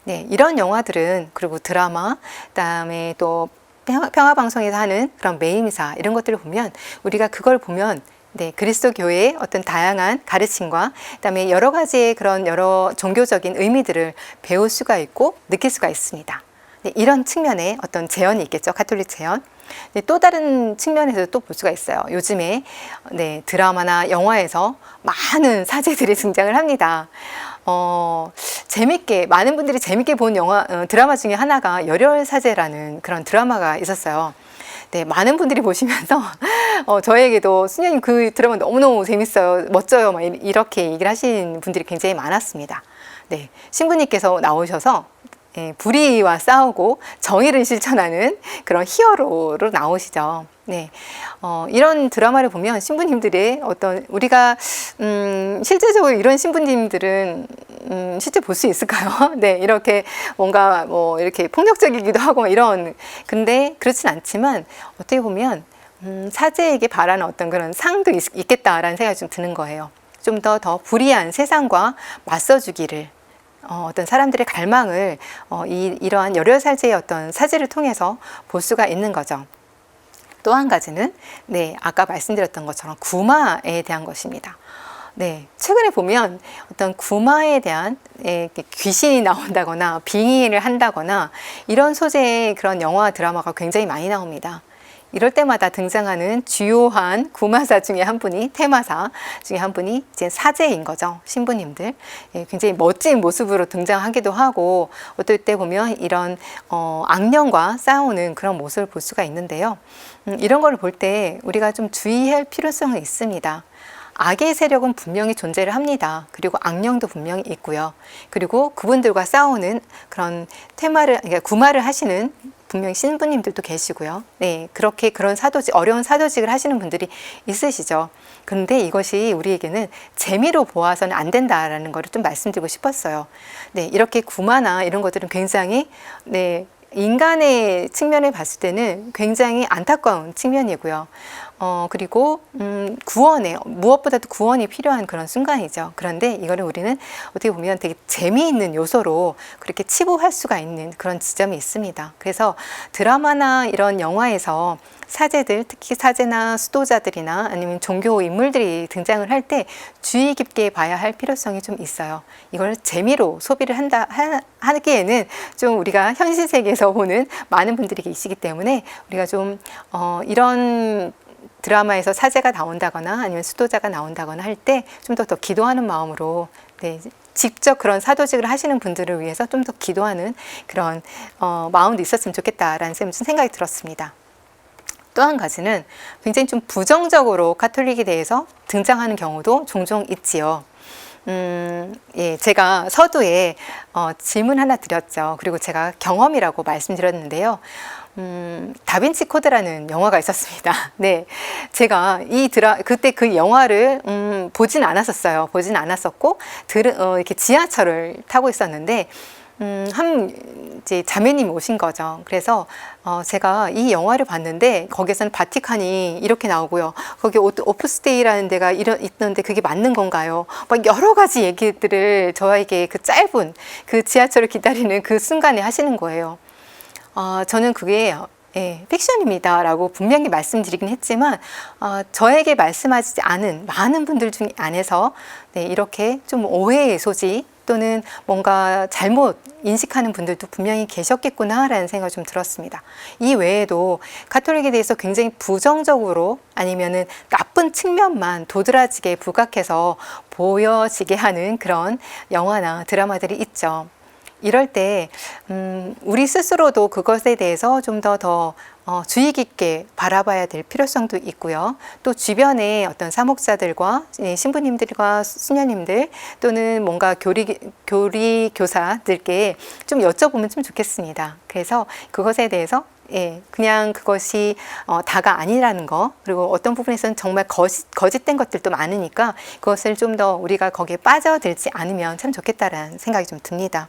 Speaker 1: 네, 이런 영화들은 그리고 드라마, 그다음에 또 평화방송에서 하는 그런 매일미사 이런 것들을 보면 우리가 그걸 보면 네, 그리스도교의 어떤 다양한 가르침과 그다음에 여러 가지의 그런 여러 종교적인 의미들을 배울 수가 있고 느낄 수가 있습니다. 네, 이런 측면의 어떤 재현이 있겠죠. 가톨릭 재현. 네, 또 다른 측면에서 또 볼 수가 있어요. 요즘에 드라마나 영화에서 많은 사제들이 등장을 합니다. 많은 분들이 재밌게 본 드라마 중에 하나가 열혈사제라는 그런 드라마가 있었어요. 네, 많은 분들이 보시면서 저에게도 수녀님 그 드라마 너무너무 재밌어요, 멋져요, 막 이렇게 얘기를 하신 분들이 굉장히 많았습니다. 네, 신부님께서 나오셔서 불의와 싸우고 정의를 실천하는 그런 히어로로 나오시죠. 네, 이런 드라마를 보면 신부님들의 어떤 우리가 실제적으로 이런 신부님들은 실제 볼 수 있을까요? 네, 이렇게 뭔가 이렇게 폭력적이기도 하고 이런, 근데 그렇진 않지만 어떻게 보면 사제에게 바라는 어떤 그런 상도 있겠다라는 생각이 좀 드는 거예요. 좀 더 불의한 세상과 맞서주기를 어떤 사람들의 갈망을 이러한 열혈사제의 어떤 사제를 통해서 볼 수가 있는 거죠. 또 한 가지는 아까 말씀드렸던 것처럼 구마에 대한 것입니다. 네, 최근에 보면 어떤 구마에 대한 귀신이 나온다거나 빙의를 한다거나 이런 소재의 그런 영화 드라마가 굉장히 많이 나옵니다. 이럴 때마다 등장하는 주요한 구마사 중에 한 분이, 테마사 중에 한 분이 이제 사제인 거죠. 신부님들. 굉장히 멋진 모습으로 등장하기도 하고 어떨 때 보면 이런 악령과 싸우는 그런 모습을 볼 수가 있는데요. 이런 걸 볼 때 우리가 좀 주의할 필요성은 있습니다. 악의 세력은 분명히 존재를 합니다. 그리고 악령도 분명히 있고요. 그리고 그분들과 싸우는 그런 그러니까 구마를 하시는 분명히 신부님들도 계시고요. 네, 그렇게 그런 어려운 사도직을 하시는 분들이 있으시죠. 그런데 이것이 우리에게는 재미로 보아서는 안 된다라는 것을 좀 말씀드리고 싶었어요. 네, 이렇게 구마나 이런 것들은 굉장히 인간의 측면을 봤을 때는 굉장히 안타까운 측면이고요. 그리고 무엇보다도 구원이 필요한 그런 순간이죠. 그런데 이거를 우리는 어떻게 보면 되게 재미있는 요소로 그렇게 치부할 수가 있는 그런 지점이 있습니다. 그래서 드라마나 이런 영화에서 사제들, 특히 사제나 수도자들이나 아니면 종교 인물들이 등장을 할 때 주의 깊게 봐야 할 필요성이 좀 있어요. 이걸 재미로 소비를 하기에는 좀 우리가 현실 세계에서 보는 많은 분들이 계시기 때문에 우리가 좀 이런 드라마에서 사제가 나온다거나 아니면 수도자가 나온다거나 할 때 좀 더 기도하는 마음으로, 네, 직접 그런 사도직을 하시는 분들을 위해서 좀 더 기도하는 그런 마음도 있었으면 좋겠다라는 생각이 들었습니다. 또 한 가지는 굉장히 좀 부정적으로 가톨릭에 대해서 등장하는 경우도 종종 있지요. 예, 제가 서두에 질문 하나 드렸죠. 그리고 제가 경험이라고 말씀드렸는데요. 다빈치 코드라는 영화가 있었습니다. 네, 제가 그때 그 영화를 보진 않았었어요. 보진 않았었고 이렇게 지하철을 타고 있었는데 이제 자매님이 오신 거죠. 그래서 제가 이 영화를 봤는데 거기에서는 바티칸이 이렇게 나오고요. 거기 오프스데이라는 데가 있는데 그게 맞는 건가요? 막 여러 가지 얘기들을 저에게 그 짧은 그 지하철을 기다리는 그 순간에 하시는 거예요. 저는 그게 픽션입니다 라고 분명히 말씀드리긴 했지만 저에게 말씀하지 않은 많은 분들 중 안에서 네, 이렇게 좀 오해의 소지 또는 뭔가 잘못 인식하는 분들도 분명히 계셨겠구나 라는 생각이 좀 들었습니다. 이 외에도 가톨릭에 대해서 굉장히 부정적으로 아니면은 나쁜 측면만 도드라지게 부각해서 보여지게 하는 그런 영화나 드라마들이 있죠. 이럴 때 우리 스스로도 그것에 대해서 좀 더 주의 깊게 바라봐야 될 필요성도 있고요. 또 주변의 어떤 사목자들과 신부님들과 수녀님들 또는 뭔가 교리 교사들께 좀 여쭤보면 좀 좋겠습니다. 그래서 그것에 대해서 그냥 그것이 다가 아니라는 거, 그리고 어떤 부분에서는 정말 거짓된 것들도 많으니까 그것을 좀 더 우리가 거기에 빠져들지 않으면 참 좋겠다라는 생각이 좀 듭니다.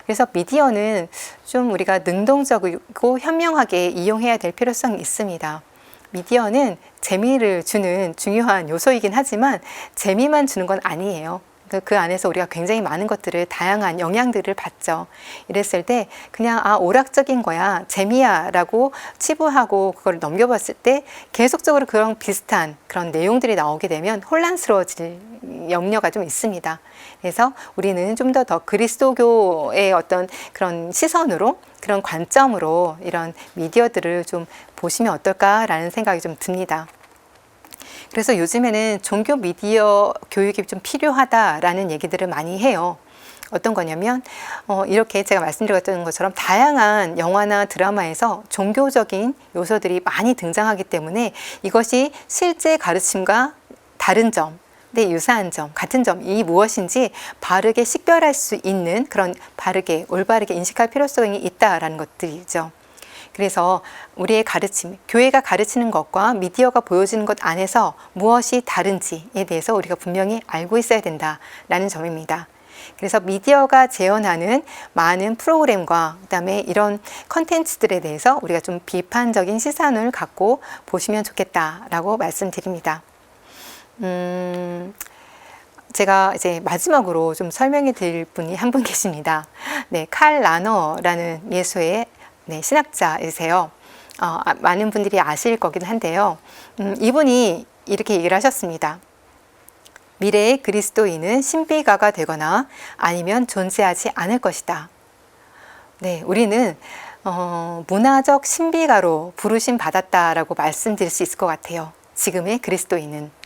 Speaker 1: 그래서 미디어는 좀 우리가 능동적이고 현명하게 이용해야 될 필요성이 있습니다. 미디어는 재미를 주는 중요한 요소이긴 하지만 재미만 주는 건 아니에요. 그 안에서 우리가 굉장히 많은 것들을, 다양한 영향들을 받죠. 이랬을 때 그냥 오락적인 거야, 재미야 라고 치부하고 그걸 넘겨봤을 때 계속적으로 그런 비슷한 그런 내용들이 나오게 되면 혼란스러워질 염려가 좀 있습니다. 그래서 우리는 좀 더 그리스도교의 어떤 그런 시선으로, 그런 관점으로 이런 미디어들을 좀 보시면 어떨까라는 생각이 좀 듭니다. 그래서 요즘에는 종교 미디어 교육이 좀 필요하다라는 얘기들을 많이 해요. 어떤 거냐면 이렇게 제가 말씀드렸던 것처럼 다양한 영화나 드라마에서 종교적인 요소들이 많이 등장하기 때문에 이것이 실제 가르침과 다른 점, 네, 유사한 점, 같은 점이 무엇인지 바르게 식별할 수 있는 그런 바르게, 올바르게 인식할 필요성이 있다라는 것들이죠. 그래서 우리의 가르침, 교회가 가르치는 것과 미디어가 보여지는 것 안에서 무엇이 다른지에 대해서 우리가 분명히 알고 있어야 된다라는 점입니다. 그래서 미디어가 재현하는 많은 프로그램과 그다음에 이런 컨텐츠들에 대해서 우리가 좀 비판적인 시선을 갖고 보시면 좋겠다라고 말씀드립니다. 제가 이제 마지막으로 좀 설명해 드릴 분이 한 분 계십니다. 네, 칼 라너라는 예수의 신학자이세요. 많은 분들이 아실 거긴 한데요. 이분이 이렇게 얘기를 하셨습니다. 미래의 그리스도인은 신비가가 되거나 아니면 존재하지 않을 것이다. 네, 우리는 문화적 신비가로 부르심 받았다라고 말씀드릴 수 있을 것 같아요. 지금의 그리스도인은.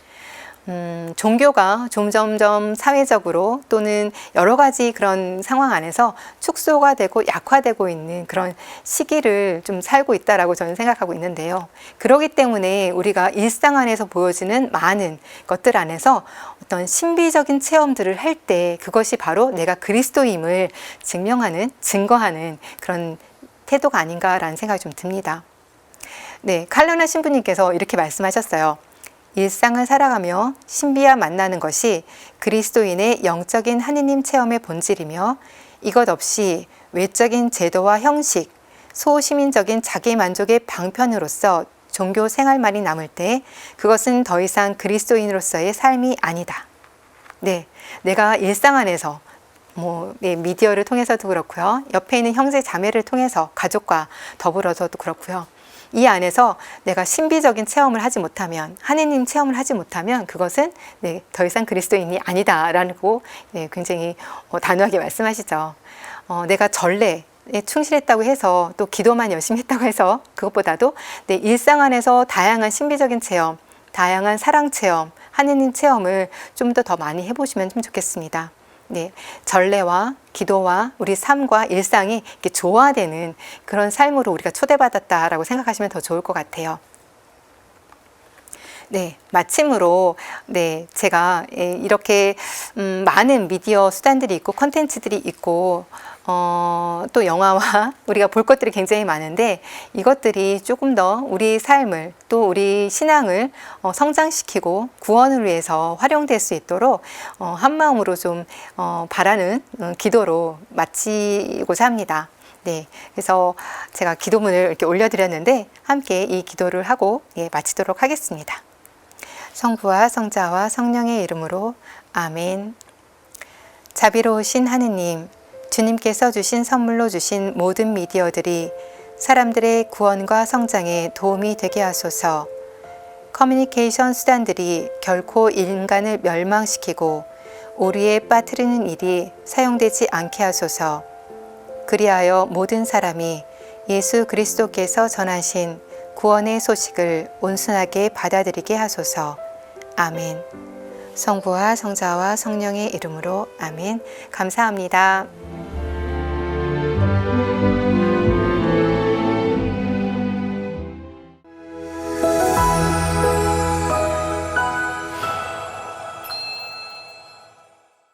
Speaker 1: 종교가 점점점 사회적으로 또는 여러 가지 그런 상황 안에서 축소가 되고 약화되고 있는 그런 시기를 좀 살고 있다라고 저는 생각하고 있는데요. 그렇기 때문에 우리가 일상 안에서 보여지는 많은 것들 안에서 어떤 신비적인 체험들을 할 때 그것이 바로 내가 그리스도임을 증거하는 그런 태도가 아닌가라는 생각이 좀 듭니다. 네, 칼로나 신부님께서 이렇게 말씀하셨어요. 일상을 살아가며 신비와 만나는 것이 그리스도인의 영적인 하느님 체험의 본질이며 이것 없이 외적인 제도와 형식, 소시민적인 자기 만족의 방편으로서 종교 생활만이 남을 때 그것은 더 이상 그리스도인으로서의 삶이 아니다. 네, 내가 일상 안에서 미디어를 통해서도 그렇고요. 옆에 있는 형제 자매를 통해서 가족과 더불어서도 그렇고요. 이 안에서 내가 신비적인 체험을 하지 못하면, 하느님 체험을 하지 못하면 그것은 더 이상 그리스도인이 아니다라고 굉장히 단호하게 말씀하시죠. 내가 전례에 충실했다고 해서 또 기도만 열심히 했다고 해서 그것보다도 내 일상 안에서 다양한 신비적인 체험, 다양한 사랑 체험, 하느님 체험을 좀 더 많이 해보시면 좀 좋겠습니다. 전례와 기도와 우리 삶과 일상이 이렇게 조화되는 그런 삶으로 우리가 초대받았다라고 생각하시면 더 좋을 것 같아요. 마침으로 제가 이렇게 많은 미디어 수단들이 있고 콘텐츠들이 있고 또 영화와 우리가 볼 것들이 굉장히 많은데 이것들이 조금 더 우리 삶을 또 우리 신앙을 성장시키고 구원을 위해서 활용될 수 있도록 한 마음으로 좀 바라는 기도로 마치고자 합니다. 그래서 제가 기도문을 이렇게 올려드렸는데 함께 이 기도를 하고 마치도록 하겠습니다. 성부와 성자와 성령의 이름으로 아멘. 자비로우신 하느님, 주님께서 주신 선물로 주신 모든 미디어들이 사람들의 구원과 성장에 도움이 되게 하소서. 커뮤니케이션 수단들이 결코 인간을 멸망시키고 오류에 빠뜨리는 일이 사용되지 않게 하소서. 그리하여 모든 사람이 예수 그리스도께서 전하신 구원의 소식을 온순하게 받아들이게 하소서. 아멘. 성부와 성자와 성령의 이름으로 아멘. 감사합니다.